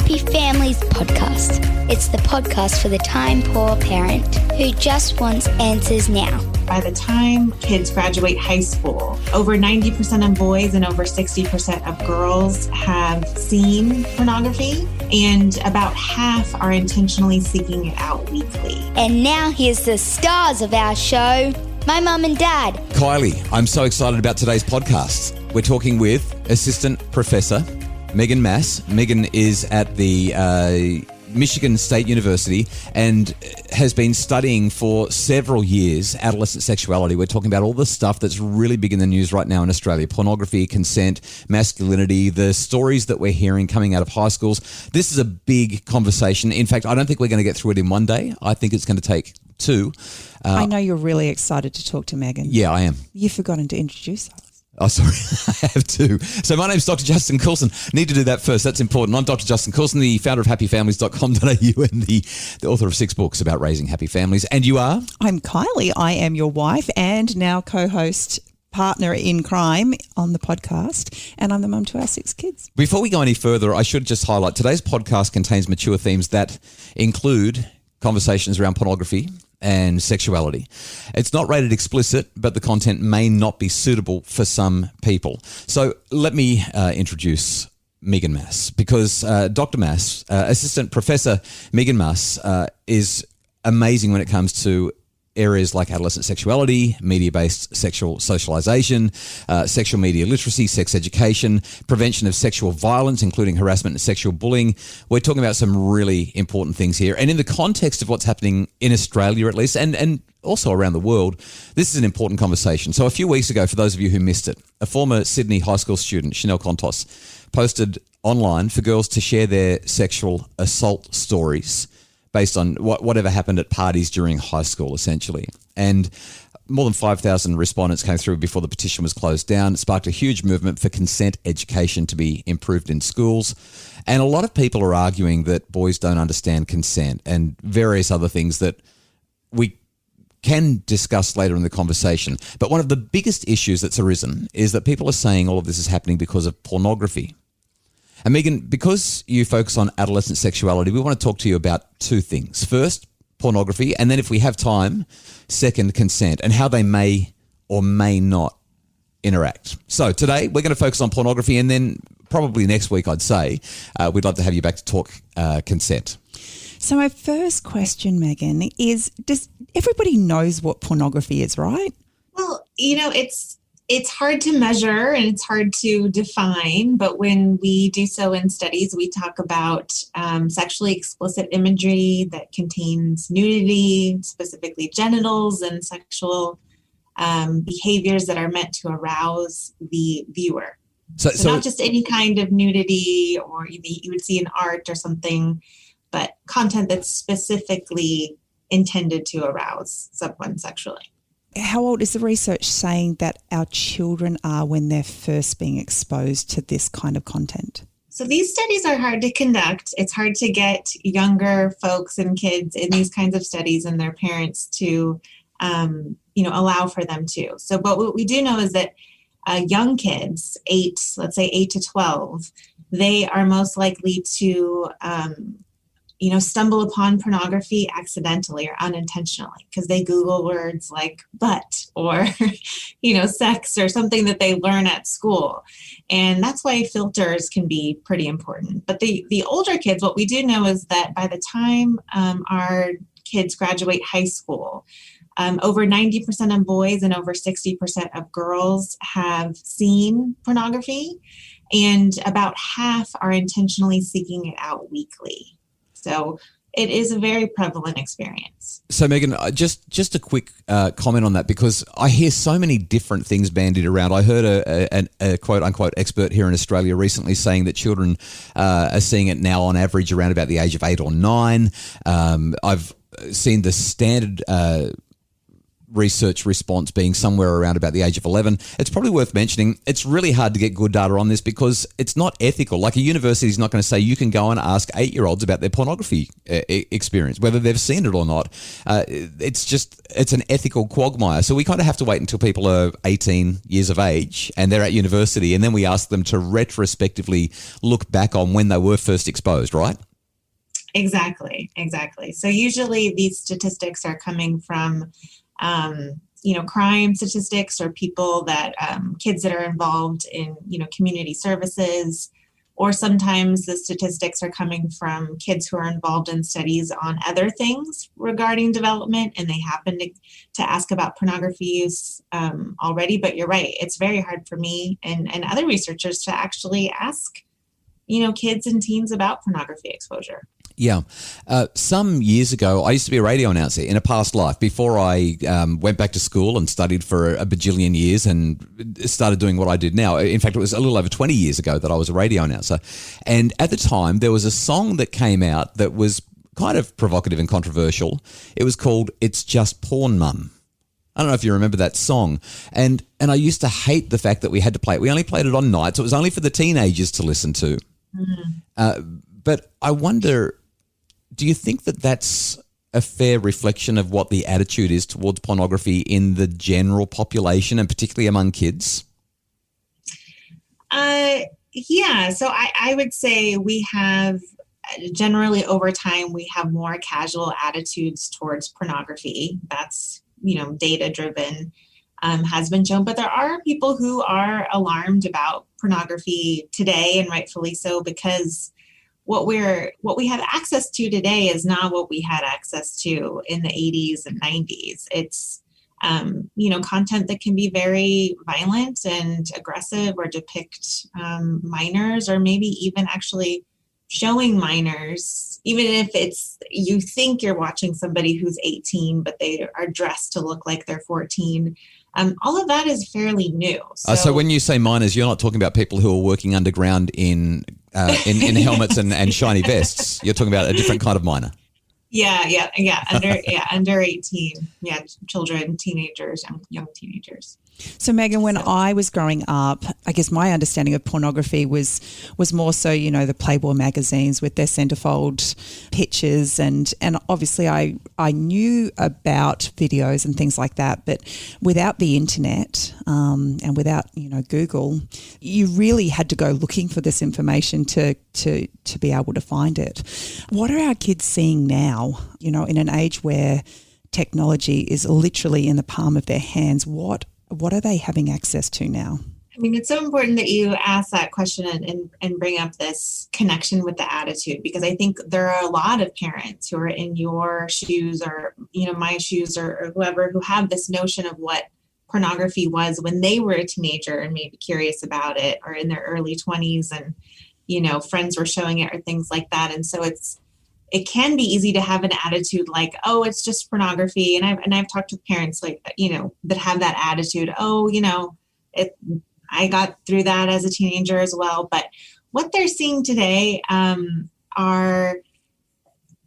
Happy Families podcast. It's the podcast for the time-poor parent who just wants answers now. By the time kids graduate high school, over 90% of boys and over 60% of girls have seen pornography, and about half are intentionally seeking it out weekly. And now here's the stars of our show, my mum and dad. Kylie, I'm so excited about today's podcast. We're talking with Assistant Professor Maas. Megan is at the Michigan State University and has been studying for several years adolescent sexuality. We're talking about all the stuff that's really big in the news right now in Australia: pornography, consent, masculinity, the stories that we're hearing coming out of high schools. This is a big conversation. In fact, I don't think we're going to get through it in one day. I think it's going to take two. I know you're really excited to talk to Megan. Yeah, I am. You've forgotten to introduce us. Oh, sorry, I have to. So my name's Dr. Justin Coulson. Need to do that first. That's important. I'm Dr. Justin Coulson, the founder of happyfamilies.com.au and the author of 6 books about raising happy families. And you are? I'm Kylie. I am your wife and now co-host, partner in crime on the podcast, and I'm the mum to our 6 kids. Before we go any further, I should just highlight today's podcast contains mature themes that include conversations around pornography and sexuality. It's not rated explicit, but the content may not be suitable for some people. So let me introduce Megan Maas, because Dr. Maas, Assistant Professor Megan Maas, is amazing when it comes to areas like adolescent sexuality, media-based sexual socialization, sexual media literacy, sex education, prevention of sexual violence, including harassment and sexual bullying. We're talking about some really important things here. And in the context of what's happening in Australia, at least, and also around the world, this is an important conversation. So a few weeks ago, for those of you who missed it, a former Sydney high school student, Chanel Contos, posted online for girls to share their sexual assault stories based on whatever happened at parties during high school, essentially. And more than 5,000 respondents came through before the petition was closed down. It sparked a huge movement for consent education to be improved in schools. And a lot of people are arguing that boys don't understand consent and various other things that we can discuss later in the conversation. But one of the biggest issues that's arisen is that people are saying all of this is happening because of pornography. And Megan, because you focus on adolescent sexuality, we want to talk to you about 2 things. First, pornography, and then if we have time, second, consent, and how they may or may not interact. So today we're going to focus on pornography, and then probably next week, I'd say, we'd love to have you back to talk consent. So my first question, Megan, is does everybody knows what pornography is, right? Well, it's hard to measure and it's hard to define, but when we do so in studies, we talk about sexually explicit imagery that contains nudity, specifically genitals, and sexual behaviors that are meant to arouse the viewer. So not just any kind of nudity or you would see in art or something, but content that's specifically intended to arouse someone sexually. How old is the research saying that our children are when they're first being exposed to this kind of content? So these studies are hard to conduct. It's hard to get younger folks and kids in these kinds of studies and their parents to, allow for them to. So, but what we do know is that young kids, let's say 8 to 12, they are most likely to stumble upon pornography accidentally or unintentionally because they Google words like butt or, sex or something that they learn at school. And that's why filters can be pretty important. But the older kids, what we do know is that by the time our kids graduate high school, over 90% of boys and over 60% of girls have seen pornography, and about half are intentionally seeking it out weekly. So it is a very prevalent experience. So Megan, just a quick comment on that, because I hear so many different things bandied around. I heard a quote unquote expert here in Australia recently saying that children are seeing it now on average around about the age of 8 or 9. I've seen the standard research response being somewhere around about the age of 11. It's probably worth mentioning, it's really hard to get good data on this because it's not ethical. Like a university is not going to say you can go and ask 8-year-olds about their pornography experience, whether they've seen it or not. It's an ethical quagmire. So we kind of have to wait until people are 18 years of age and they're at university, and then we ask them to retrospectively look back on when they were first exposed, right? Exactly. So usually these statistics are coming from, crime statistics, or people that, kids that are involved in, community services, or sometimes the statistics are coming from kids who are involved in studies on other things regarding development, and they happen to ask about pornography use already. But you're right, it's very hard for me and other researchers to actually ask, kids and teens about pornography exposure. Yeah. Some years ago, I used to be a radio announcer in a past life before I went back to school and studied for a bajillion years and started doing what I did now. In fact, it was a little over 20 years ago that I was a radio announcer. And at the time, there was a song that came out that was kind of provocative and controversial. It was called It's Just Porn, Mum. I don't know if you remember that song. And I used to hate the fact that we had to play it. We only played it on nights. It was only for the teenagers to listen to. But I wonder, do you think that that's a fair reflection of what the attitude is towards pornography in the general population and particularly among kids? Yeah. So I would say we have generally over time, we have more casual attitudes towards pornography. That's, data driven, has been shown. But there are people who are alarmed about pornography today, and rightfully so, because what we have access to today is not what we had access to in the 80s and 90s. It's, content that can be very violent and aggressive, or depict minors, or maybe even actually showing minors, even if you think you're watching somebody who's 18, but they are dressed to look like they're 14. All of that is fairly new. So when you say minors, you're not talking about people who are working underground in helmets and shiny vests. You're talking about a different kind of minor. Yeah. Under 18. Yeah, children, teenagers, young teenagers. So Megan, when I was growing up, I guess my understanding of pornography was more so, the Playboy magazines with their centerfold pictures, and obviously I knew about videos and things like that, but without the internet and without Google, you really had to go looking for this information to be able to find it. What are our kids seeing now? In an age where technology is literally in the palm of their hands, what are they having access to now? I mean, it's so important that you ask that question and bring up this connection with the attitude, because I think there are a lot of parents who are in your shoes, or, my shoes, or whoever, who have this notion of what pornography was when they were a teenager and maybe curious about it, or in their early 20s, and, friends were showing it or things like that. And so it can be easy to have an attitude like, oh, it's just pornography. And I've talked to parents like, that have that attitude. Oh, I got through that as a teenager as well. But what they're seeing today are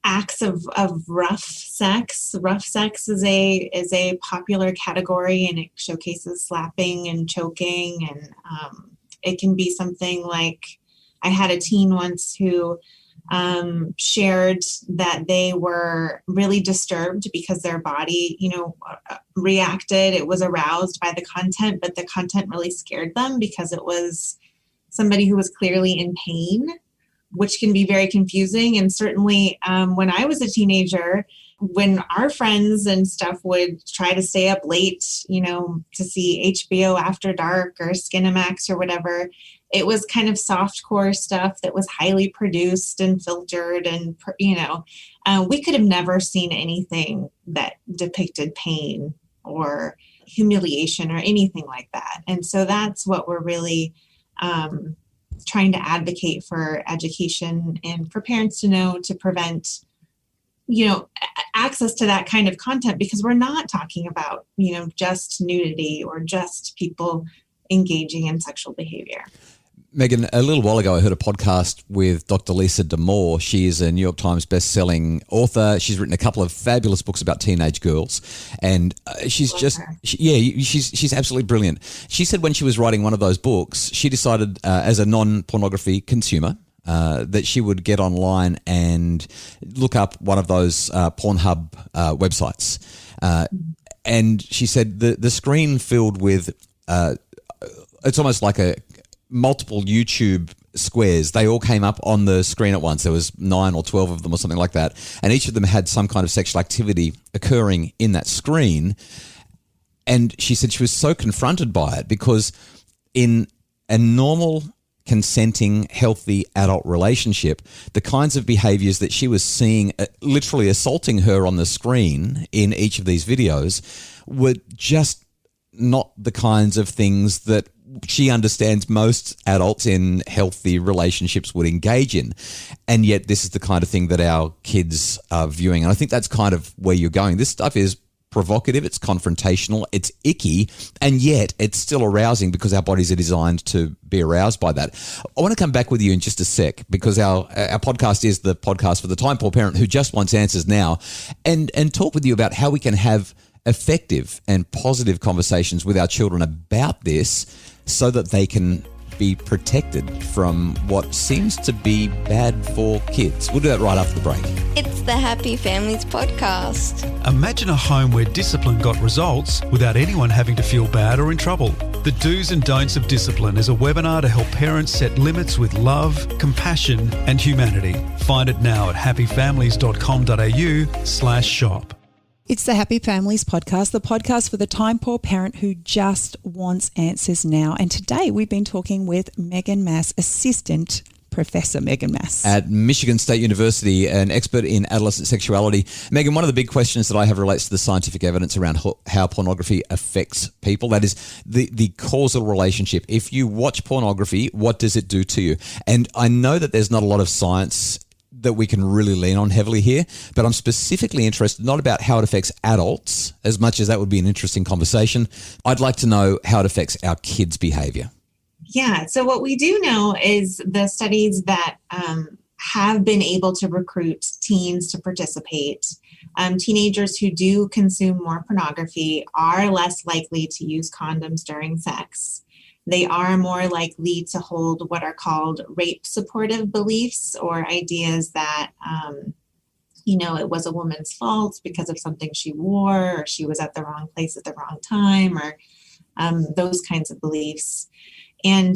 acts of rough sex. Rough sex is a popular category, and it showcases slapping and choking. And it can be something like, I had a teen once who shared that they were really disturbed because their body, reacted. It was aroused by the content, but the content really scared them because it was somebody who was clearly in pain, which can be very confusing. And certainly when I was a teenager, when our friends and stuff would try to stay up late, to see HBO After Dark or Skinamax or whatever, it was kind of softcore stuff that was highly produced and filtered, and, we could have never seen anything that depicted pain or humiliation or anything like that. And so that's what we're really trying to advocate for education and for parents to know, to prevent, access to that kind of content, because we're not talking about, just nudity or just people engaging in sexual behavior. Megan, a little while ago, I heard a podcast with Dr. Lisa D'Amour. She is a New York Times best-selling author. She's written a couple of fabulous books about teenage girls, and she's she's absolutely brilliant. She said when she was writing one of those books, she decided as a non-pornography consumer that she would get online and look up one of those Pornhub websites. And she said the screen filled with it's almost like a multiple YouTube squares. They all came up on the screen at once. There was 9 or 12 of them or something like that. And each of them had some kind of sexual activity occurring in that screen. And she said she was so confronted by it because in a normal, consenting, healthy adult relationship, the kinds of behaviors that she was seeing literally assaulting her on the screen in each of these videos were just not the kinds of things that she understands most adults in healthy relationships would engage in. And yet this is the kind of thing that our kids are viewing. And I think that's kind of where you're going. This stuff is provocative, it's confrontational, it's icky, and yet it's still arousing because our bodies are designed to be aroused by that. I want to come back with you in just a sec because our podcast is the podcast for the time poor parent who just wants answers now, and talk with you about how we can have effective and positive conversations with our children about this so that they can be protected from what seems to be bad for kids. We'll do that right after the break. It's the Happy Families Podcast. Imagine a home where discipline got results without anyone having to feel bad or in trouble. The Do's and Don'ts of Discipline is a webinar to help parents set limits with love, compassion and humanity. Find it now at happyfamilies.com.au/shop. It's the Happy Families Podcast, the podcast for the time poor parent who just wants answers now. And today we've been talking with Megan Maas, Assistant Professor Megan Maas. At Michigan State University, an expert in adolescent sexuality. Megan, one of the big questions that I have relates to the scientific evidence around how pornography affects people. That is the causal relationship. If you watch pornography, what does it do to you? And I know that there's not a lot of science that we can really lean on heavily here, but I'm specifically interested not about how it affects adults, as much as that would be an interesting conversation. I'd like to know how it affects our kids' behavior. Yeah, so what we do know is the studies that have been able to recruit teens to participate. Teenagers who do consume more pornography are less likely to use condoms during sex. They are more likely to hold what are called rape supportive beliefs, or ideas that, it was a woman's fault because of something she wore, or she was at the wrong place at the wrong time, or those kinds of beliefs. And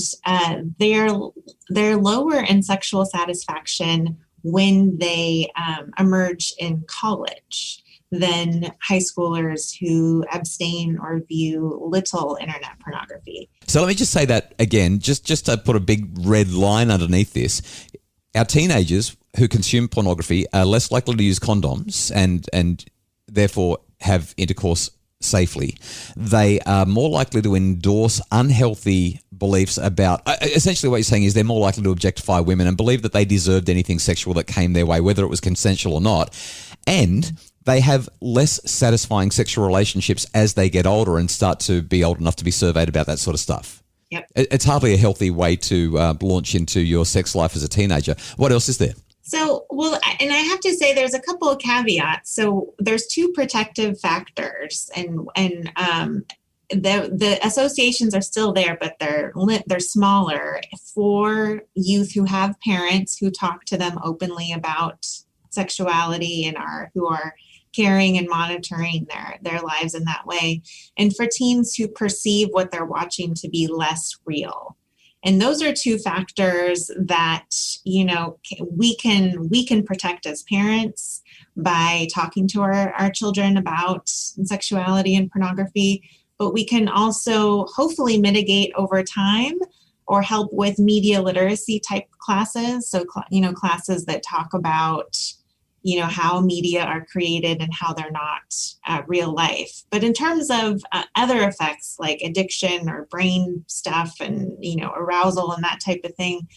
they're lower in sexual satisfaction when they emerge in college than high schoolers who abstain or view little internet pornography. So let me just say that again, just to put a big red line underneath this. Our teenagers who consume pornography are less likely to use condoms and therefore have intercourse safely. They are more likely to endorse unhealthy beliefs about, essentially what you're saying is they're more likely to objectify women and believe that they deserved anything sexual that came their way, whether it was consensual or not. And they have less satisfying sexual relationships as they get older and start to be old enough to be surveyed about that sort of stuff. Yep. It's hardly a healthy way to launch into your sex life as a teenager. What else is there? So, and I have to say there's a couple of caveats. So there's two protective factors, and the associations are still there, but they're smaller for youth who have parents who talk to them openly about sexuality and who are caring and monitoring their lives in that way, and for teens who perceive what they're watching to be less real. And those are two factors that, we can protect as parents by talking to our children about sexuality and pornography, but we can also hopefully mitigate over time or help with media literacy type classes. So, classes that talk about, how media are created and how they're not real life. But in terms of other effects like addiction or brain stuff and, arousal and that type of thing,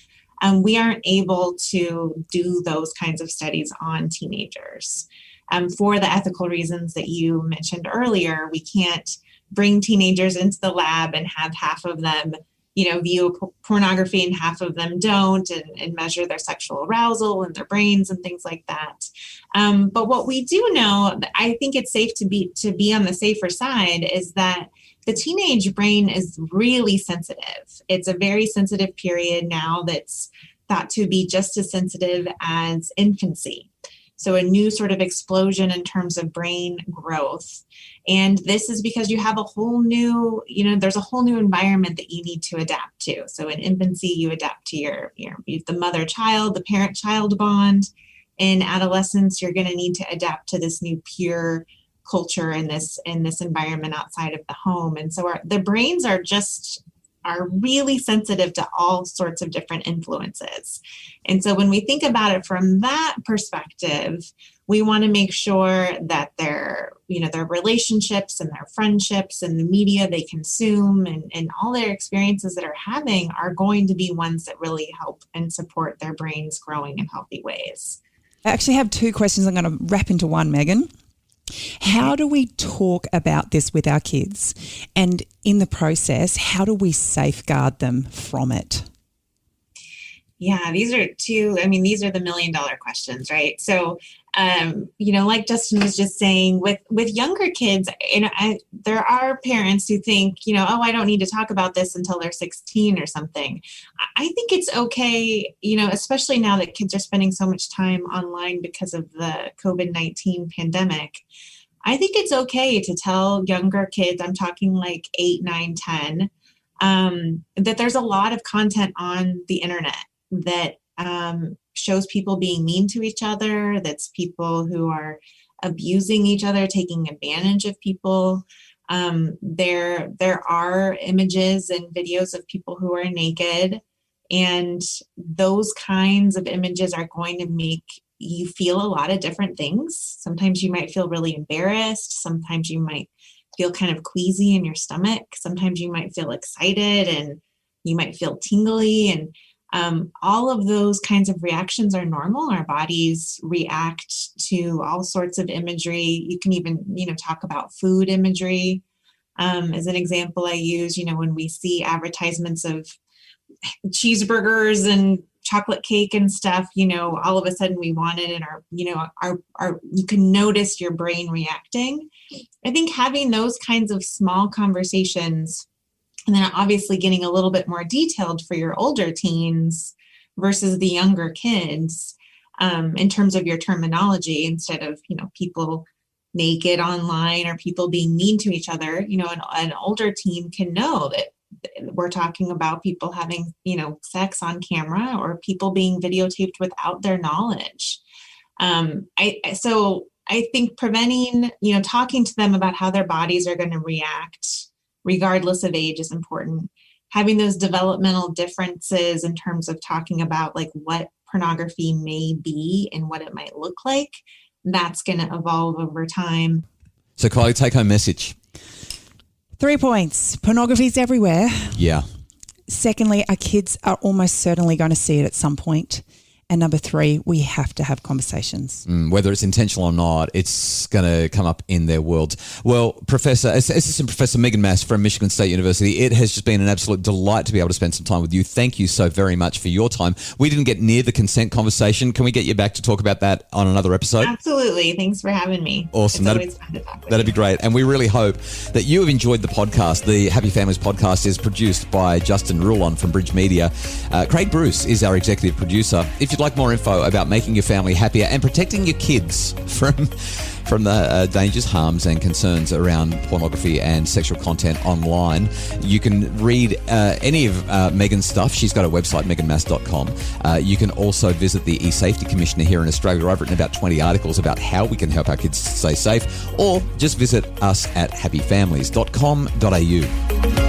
we aren't able to do those kinds of studies on teenagers. For the ethical reasons that you mentioned earlier, we can't bring teenagers into the lab and have half of them view pornography and half of them don't, and measure their sexual arousal in their brains and things like that. But what we do know, I think it's safe to be on the safer side, is that the teenage brain is really sensitive. It's a very sensitive period now that's thought to be just as sensitive as infancy. So a new sort of explosion in terms of brain growth. And this is because you have a whole new, there's a whole new environment that you need to adapt to. So in infancy, you adapt to the mother-child, the parent-child bond. In adolescence, you're going to need to adapt to this new peer culture in this environment outside of the home. And so the brains are really sensitive to all sorts of different influences. And so when we think about it from that perspective, we want to make sure that their relationships and their friendships and the media they consume and all their experiences that are having are going to be ones that really help and support their brains growing in healthy ways. I actually have two questions I'm going to wrap into one, Megan. How do we talk about this with our kids? And in the process, how do we safeguard them from it? Yeah, these are the $1 million questions, right? So, like Justin was just saying, with younger kids, there are parents who think, I don't need to talk about this until they're 16 or something. I think it's okay, especially now that kids are spending so much time online because of the COVID-19 pandemic. I think it's okay to tell younger kids, I'm talking like 8, 9, 10, that there's a lot of content on the internet that shows people being mean to each other, that's people who are abusing each other, taking advantage of people. There are images and videos of people who are naked, and those kinds of images are going to make you feel a lot of different things. Sometimes you might feel really embarrassed. Sometimes you might feel kind of queasy in your stomach. Sometimes you might feel excited, and you might feel tingly, and all of those kinds of reactions are normal. Our bodies react to all sorts of imagery. You can even, talk about food imagery. As an example I use, when we see advertisements of cheeseburgers and chocolate cake and stuff, all of a sudden we want it, and you can notice your brain reacting. I think having those kinds of small conversations, and then obviously getting a little bit more detailed for your older teens versus the younger kids, in terms of your terminology, instead of, people naked online or people being mean to each other, an older teen can know that we're talking about people having, sex on camera or people being videotaped without their knowledge. So I think preventing, talking to them about how their bodies are going to react regardless of age is important. Having those developmental differences in terms of talking about like what pornography may be and what it might look like, that's going to evolve over time. So Kylie, take home message. 3 points. Pornography is everywhere. Yeah. Secondly, our kids are almost certainly going to see it at some point. And number 3, we have to have conversations. Whether it's intentional or not, it's going to come up in their world. Well, Assistant Professor Megan Maas from Michigan State University, it has just been an absolute delight to be able to spend some time with you. Thank you so very much for your time. We didn't get near the consent conversation. Can we get you back to talk about that on another episode? Absolutely. Thanks for having me. Awesome. It's always fun to talk with you. That'd be great. And we really hope that you have enjoyed the podcast. The Happy Families podcast is produced by Justin Rulon from Bridge Media. Craig Bruce is our executive producer. If you'd like more info about making your family happier and protecting your kids from the dangers, harms and concerns around pornography and sexual content online, you can read any of Megan's stuff. She's got a website, meganmaas.com. You can also visit the eSafety Commissioner here in Australia. I've written about 20 articles about how we can help our kids stay safe, or just visit us at happyfamilies.com.au.